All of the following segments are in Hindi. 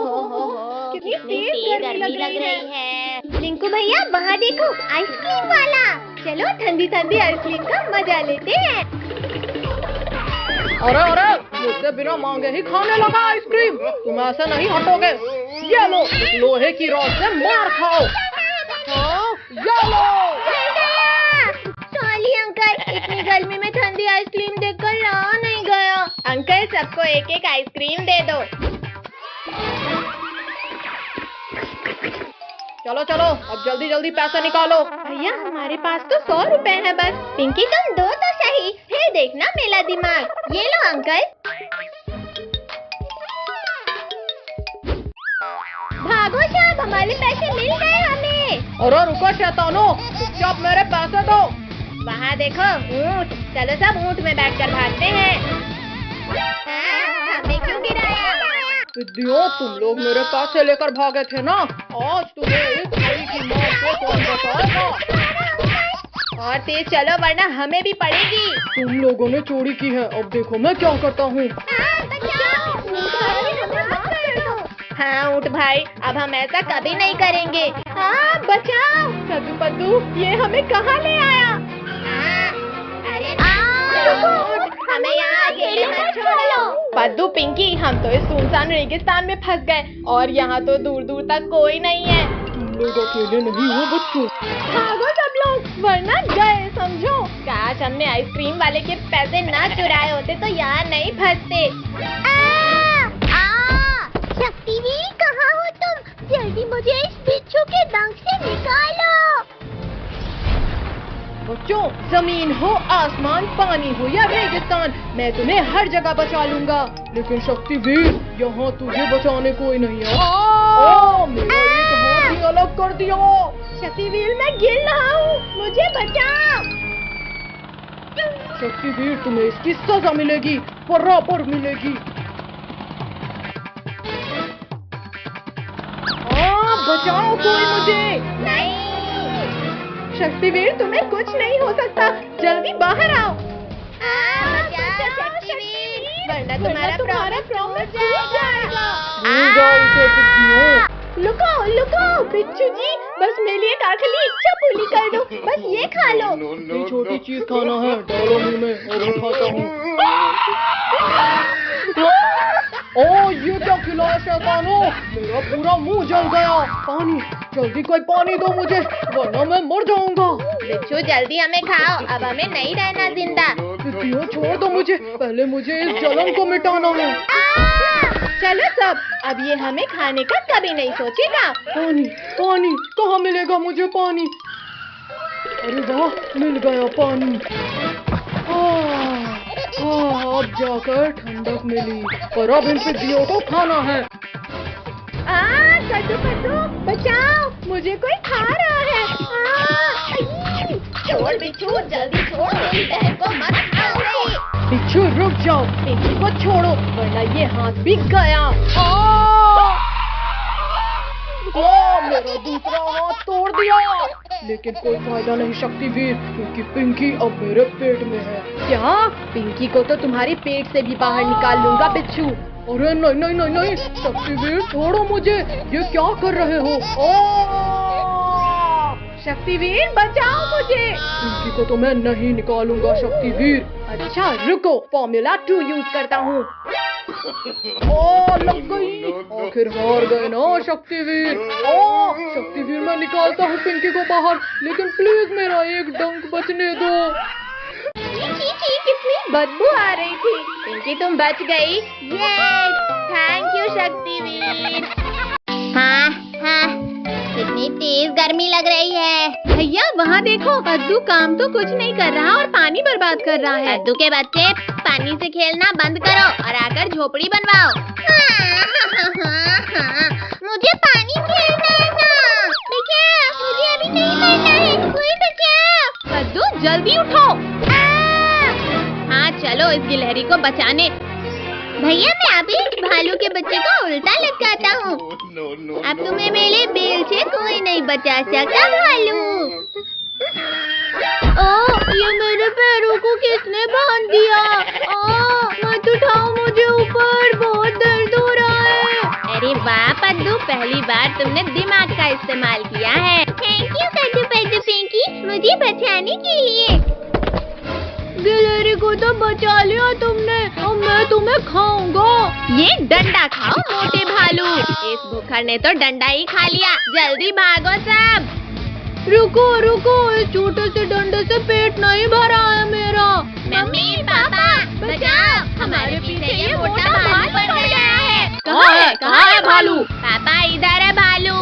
हो कितनी तेज गर्मी लग रही है। रिंकू भैया वहाँ देखो आइसक्रीम वाला, चलो ठंडी ठंडी आइसक्रीम का मजा लेते हैं। अरे अरे मुझसे बिना मांगे ही खाने लगा आइसक्रीम, तुम ऐसे नहीं हटोगे। ये लो लोहे की रॉड से मार खाओ। ये लो। सॉरी अंकल, इतनी गर्मी में ठंडी आइसक्रीम देखकर रहा नहीं गया। अंकल सबको एक एक आइसक्रीम दे दो। चलो चलो अब जल्दी जल्दी पैसे निकालो। भैया हमारे पास तो 100 रुपए है बस। पिंकी तुम दो तो सही, फिर देखना मेरा दिमाग। ये लो अंकल। भागो साहब, हमारे पैसे मिल गए हमें। अरे रुको शैतानो, चुपचाप मेरे पैसे दो। वहाँ देखो ऊँट, चलो सब ऊँट में बैठकर भागते हैं। हमें क्यों गिराया? विद्यो तुम लोग मेरे पैसे लेकर भागे थे ना, आज तुम्हें इस भाई की मार से कौन बचाएगा। और तेज चलो वरना हमें भी पड़ेगी। तुम लोगों ने चोरी की है, अब देखो मैं क्या करता हूँ। हाँ ऊँट भाई, अब हम ऐसा कभी नहीं करेंगे। हाँ बचाओ। कद्दू पद्दू ये हमें कहाँ ले आया? अरे हमें यहाँ अकेले मत छोड़ो। पद्दू पिंकी हम तो इस सुनसान रेगिस्तान में फंस गए और यहाँ तो दूर दूर तक कोई नहीं है। तुम लोग अकेले नहीं हो बच्चों। भागो सब लोग वरना गए समझो। काश हमने आइसक्रीम वाले के पैसे ना चुराए होते तो यहाँ नहीं फंसते। शक्तिवीर कहाँ हो तुम? जल्दी मुझे इस बिच्छू के डंक से निकालो। बच्चों जमीन हो आसमान, पानी हो या रेगिस्तान, मैं तुम्हें हर जगह बचा लूंगा। लेकिन शक्तिवीर यहाँ तुझे बचाने कोई नहीं है। मेरा एक हाथ ही अलग कर दिया। शक्तिवीर मैं गिर रहा हूँ, मुझे बचाओ। शक्तिवीर तुम्हें इसकी सजा मिलेगी, बराबर मिलेगी। बचाओ कोई मुझे। नहीं शक्तिवीर तुम्हें कुछ नहीं हो सकता, जल्दी बाहर आओ। शक्तिवीर वरना तुम्हारा प्रॉमिस टूट जाएगा। लुको लुको बिच्छू जी, बस मेरे लिए एक आखिरी इच्छा पूरी कर दो, बस ये खा लो। छोटी चीज खाना है, डालो मुंह में और मैं खाता हूँ। ये क्या खिलाया शैतानो, मेरा पूरा मुंह जल गया। पानी, जल्दी कोई पानी दो मुझे वरना मैं मर जाऊंगा। बिच्छू जल्दी हमें खाओ, अब हमें नहीं रहना जिंदा। क्यों छोड़ दो मुझे, पहले मुझे इस जलन को मिटाना है। चलो सब, अब ये हमें खाने का कभी नहीं सोचेगा। पानी पानी कहाँ मिलेगा मुझे पानी? अरे वाह मिल गया पानी। अब जाकर ठंडक मिली, पर अब इन सिद्धियों को खाना है। कद्दू कद्दू बचाओ, मुझे कोई खा रहा है। छोड़ बिच्छू, जल्दी छोड़, मेरी बहन को मत खाओ। बिच्छू रुक जाओ, पिंकी को छोड़ो वरना ये हाथ भी गया। मेरा दूसरा हाथ तोड़ दिया, लेकिन कोई फायदा नहीं शक्तिवीर, क्योंकि पिंकी अब मेरे पेट में है। क्या? पिंकी को तो तुम्हारे पेट से भी बाहर निकाल लूंगा बिच्छू। अरे नहीं नहीं नहीं नहीं शक्तिवीर छोड़ो मुझे, ये क्या कर रहे हो? शक्तिवीर बचाओ मुझे। पिंकी को तो मैं नहीं निकालूंगा शक्तिवीर। अच्छा रुको, फॉर्मूला 2 यूज करता हूँ। लग गई, आखिर हार गए ना शक्तिवीर। शक्तिवीर मैं निकालता हूँ पिंकी को बाहर, लेकिन प्लीज मेरा एक डंक बचने दो। कितनी बदबू आ रही थी। पिंकी तुम बच गई। ये थैंक यू शक्तिवीर। हाँ कितनी तेज गर्मी लग रही है। भैया वहाँ देखो, कद्दू काम तो कुछ नहीं कर रहा और पानी बर्बाद कर रहा है। कद्दू के बच्चे पानी से खेलना बंद करो और आकर झोपड़ी बनवाओ। मुझे पानी खेलना है ना, देखिए मुझे अभी नहीं मरना है, कोई बचाओ। कद्दू जल्दी उठो। हाँ चलो इस गिलहरी को बचाने। भैया मैं अभी भालू के बच्चे को उल्टा लटकाता हूँ। अब तुम्हें मेरे बेल से कोई नहीं बचा सकता भालू। ये मेरे पैरों को किसने बांध दिया? मत उठाओ मुझे ऊपर, बहुत दर्द हो रहा है। अरे अरे वाह पद्दू, पहली बार तुमने दिमाग का इस्तेमाल किया है। थैंक यू कद्दू पद्दू पिंकी, मुझे बचाने के लिए। गिलहरी को तो बचा लिया तुमने, अब मैं तुम्हें खाऊंगा। ये डंडा खाओ मोटे भालू, इस भूखर ने तो डंडा ही खा लिया। जल्दी भागो सब। रुको रुको, इस छोटे से डंडे से पेट नहीं भरा है मेरा। मम्मी पापा बचाओ, हमारे पीछे ये मोटा भालू पड़ गया है। कहाँ है भालू? पापा इधर है भालू।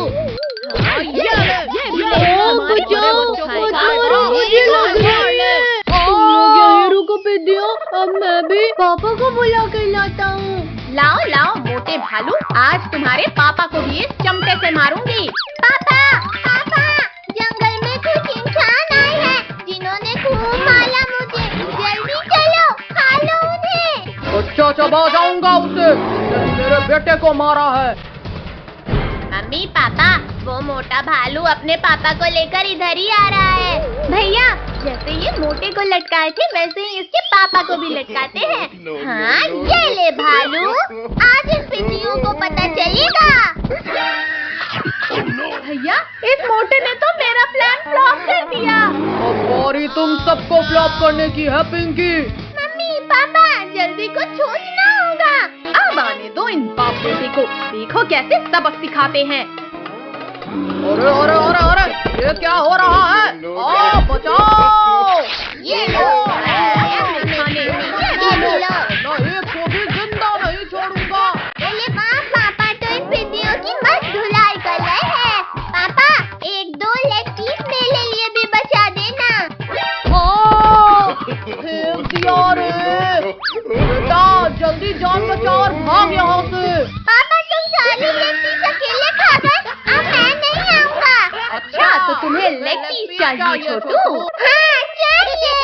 अब मैं भी पापा को बुला कर लाता हूँ। लाओ लाओ मोटे भालू, आज तुम्हारे पापा को भी इस चमटे से मारूंगी। पापा पापा, जंगल में कुछ इंसान आए हैं जिन्होंने खूब मारा मुझे, जल्दी चलो खा लो उन्हें। अच्छा चबा जाऊंगा उसे, मेरे बेटे को मारा है। मम्मी पापा, वो मोटा भालू अपने पापा को लेकर इधर ही आ रहा है। भैया, जैसे ये मोटे को लटकाए थे वैसे ही इसके पापा को भी लटकाते हैं। हाँ ये ले भालू, आज इन पिंडियों को पता चलेगा। भैया, इस मोटे ने तो मेरा प्लान फ्लॉप कर दिया। अब बारी तुम सबको फ्लॉप करने की है पिंकी। मम्मी पापा, जल्दी कुछ सोचना होगा। अब आने दो इन बाप बेटे को, देखो कैसे सबक सिखाते हैं। अरे अरे अरे अरे, ये क्या हो रहा है? आओ बचाओ! ये लो, नहीं को भी जिंदा नहीं छोड़ूंगा। अरे वाह पापा, तो इन पिंडियों की मस्त धुलाई कर रहे हैं। पापा, एक दो लेग पीस मेरे लिए भी बचा देना। फेंक दिया रे बेटा, जल्दी जान बचा और भाग यहाँ से। पापा, तुम सारी लेग पीस अकेले खा गए, अब मैं नहीं आऊँगा। अच्छा, तो तुम्हें लेग पीस चाहिए छोटू? हाँ चाहिए।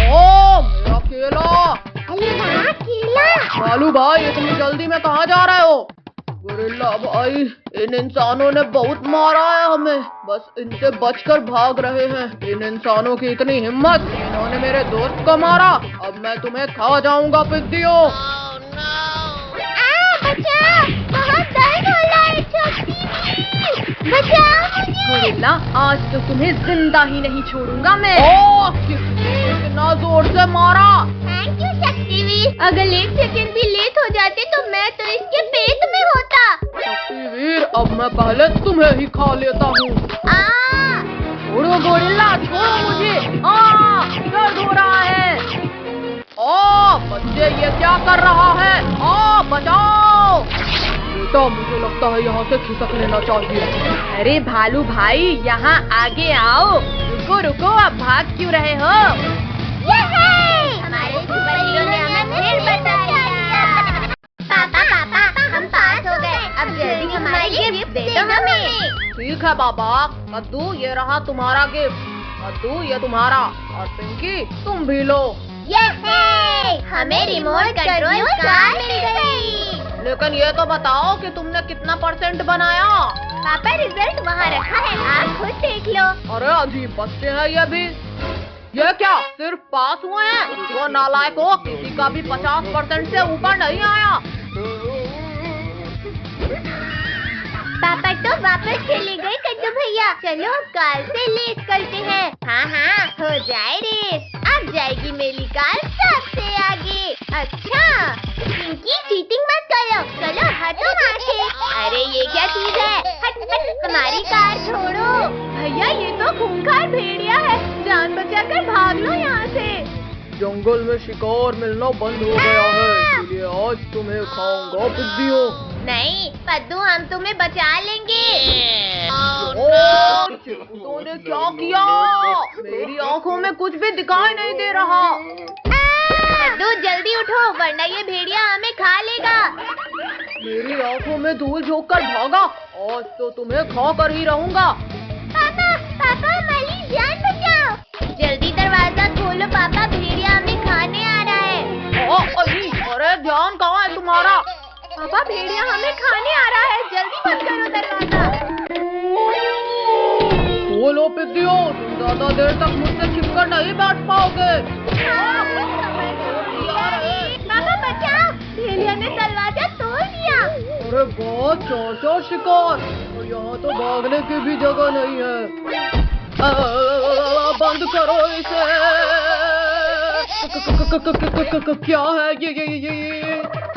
ओ मेरा केला! अरे वाह केला! भालू भाई, इतनी जल्दी में कहाँ जा रहे हो? गोरिल्ला भाई, इन इंसानों ने बहुत मारा है हमें, बस इनसे बचकर भाग रहे हैं। इन इंसानों की इतनी हिम्मत, इन्होंने मेरे दोस्त को मारा। अब मैं तुम्हें खा जाऊंगा पिद्दियों। बचाओ, बहुत दर्द हो रहा है छोटी, बचाओ मुझे। गोरिल्ला, आज तो तुम्हें जिंदा ही नहीं छोड़ूंगा मैं। ओ, कितना जोर से मारा। थैंक यू शक्तिवीर, अगर 1 सेकंड भी लेट हो जाते तो मैं तो इसके पेट में होता। शक्तिवीर, अब मैं पहले तुम्हें ही खा लेता हूँ। छोड़ो गोरिल्ला, छोड़ो मुझे। दर्द हो रहा है। बच्चे, ये क्या कर रहा है? बचाओ! बेटा, मुझे लगता है यहाँ से खिसक लेना चाहिए। अरे भालू भाई, यहाँ आगे आओ। रुको रुको, अब भाग क्यों रहे हो? हमारे सुपर हीरो ने हमें फिर बचा लिया। पापा पापा, हम पास हो गए, अब जल्दी हमारे गिफ्ट दे दो हमें। ठीक है बाबा। कद्दू, ये रहा तुम्हारा गिफ्ट। कद्दू, ये तुम्हारा। और पिंकी, तुम भी लो। हमें रिमोट कंट्रोल कार मिल गई। लेकिन ये तो बताओ कि तुमने कितना % बनाया? पापा, रिजल्ट वहाँ रखा है, आप खुद देख लो। अरे अजीब बच्चे हैं ये भी। ये क्या, सिर्फ पास हुए हैं? वो नालायक हो, किसी का भी 50% से ऊपर नहीं आया। पापा तो वापस चले गए कद्दू भैया। चलो अब कार से रेस करते हैं। हाँ, हो जाए रेस। अब जाएगी मेरी कार सबसे आगे। अच्छा, पिंकी चीटिंग मत करो, चलो हटो वहाँ से। अरे ये क्या चीज है? हट हट, हमारी कार छोड़ो। भैया, ये तो खूंखार भेड़िया है, जान बचाकर भाग लो यहाँ से। जंगल में शिकार मिलना बंद हो गया है, इसलिए आज तुम्हें खाऊंगा पिद्दियों। नहीं पद्दू, हम तुम्हें बचा लेंगे। तूने क्या किया? मेरी आंखों में कुछ भी दिखाई नहीं दे रहा। पद्दू जल्दी उठो, वरना ये भेड़िया हमें खा लेगा। मेरी आंखों में धूल झोंक कर भागा, आज तो तुम्हें खा कर ही रहूंगा। पापा पापा, हमारी जान बचाओ। जल्दी दरवाजा खोलो पापा, भेड़िया हमें खाने आ रहा है। अरे ध्यान कहाँ है तुम्हारा? पापा, भेड़िया हमें खाने आ रहा है, जल्दी बंद करो दरवाजा। खोलो पिद्दियों, तुम ज्यादा देर तक मुझसे छिपकर अंदर नहीं बैठ पाओगे। पापा बचाओ, भेड़िया ने दरवाजा तोड़ दिया। अरे बहुत चौर शिकार, और यहाँ तो भागने की भी जगह नहीं है। बंद करो इसे। क्या है ये?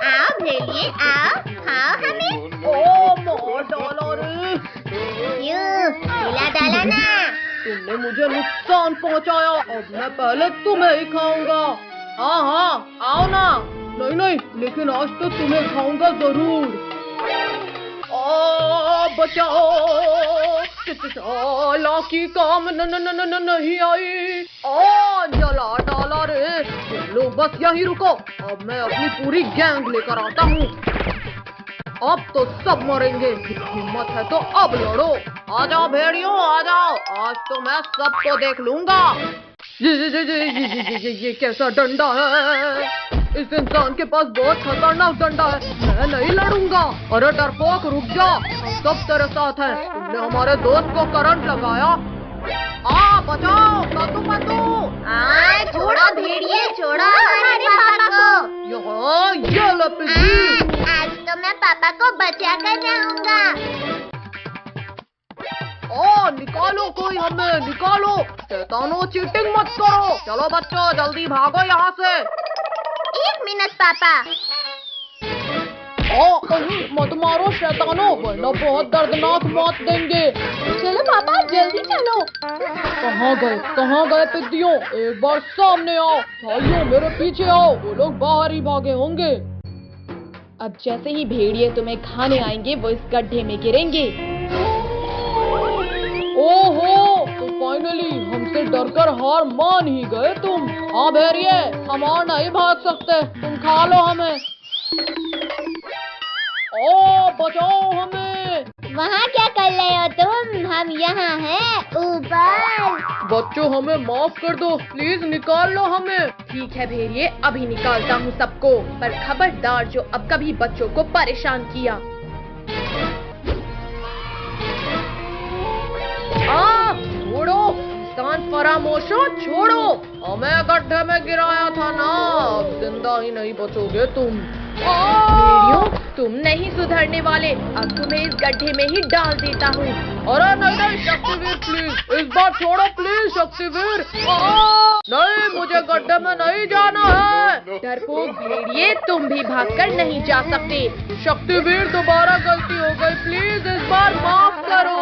आओ भेड़िए आओ, खाओ हमें। ओ मार डाला रे। क्यों खिला डाला ना? तुमने मुझे नुकसान पहुंचाया, अब मैं पहले तुम्हें ही खाऊंगा। हाँ आओ ना। नहीं लेकिन आज तो तुम्हें खाऊंगा जरूर। बचाओ, लाकी काम नहीं आई। जला डाला रे। लोग बस यही रुको, अब मैं अपनी पूरी गैंग लेकर आता हूँ। अब तो सब मरेंगे, हिम्मत है तो अब लड़ो। आ जाओ भेड़ियों आ जाओ, आज तो मैं सबको देख लूंगा। ये कैसा डंडा है? इस इंसान के पास बहुत खतरनाक डंडा है, मैं नहीं लड़ूंगा। अरे डरपोक रुक जा, हम सब तेरे साथ हैं। तुमने हमारे दोस्त को करंट लगाया। बचाओ, मत छोड़ो भेड़िए, छोड़ो हमारे पापा को। ये ले पिच्ची। आज तो मैं पापा को बचा कर रहूंगा। निकालो कोई हमें, निकालो। शैतानों चीटिंग मत करो। चलो बच्चों जल्दी भागो यहाँ से। 1 मिनट पापा। मत मारो शैतानों, वरना बहुत दर्दनाक मौत देंगे। चलो पापा जल्दी चलो। कहाँ गए पिद्दियों? एक बार सामने आओ। भाइयों मेरे पीछे आओ, वो लोग बाहर ही भागे होंगे। अब जैसे ही भेड़िए तुम्हें खाने आएंगे वो इस गड्ढे में गिरेंगे। ओहो, तो फाइनली हमसे डरकर हार मान ही गए तुम। हाँ भेड़िए, हम और नहीं भाग सकते, तुम खा लो हमें। बचाओ हमें। वहाँ क्या कर रहे हो तुम? हम यहाँ हैं ऊपर। बच्चों हमें माफ कर दो, प्लीज निकाल लो हमें। ठीक है भेड़िए, अभी निकालता हूँ सबको, पर खबरदार जो अब कभी बच्चों को परेशान किया। छोड़ो इंसान फरामोशो, छोड़ो। हमें गड्ढे में गिराया था ना, अब जिंदा ही नहीं बचोगे तुम। भेड़ियों तुम नहीं सुधरने वाले, अब तुम्हें इस गड्ढे में ही डाल देता हूँ। अरे नहीं शक्तिवीर प्लीज, इस बार छोड़ो प्लीज शक्तिवीर। नहीं, मुझे गड्ढे में नहीं जाना है। डरपोक भेड़िए, तुम भी भागकर नहीं जा सकते। शक्तिवीर दोबारा गलती हो गई, प्लीज इस बार माफ करो।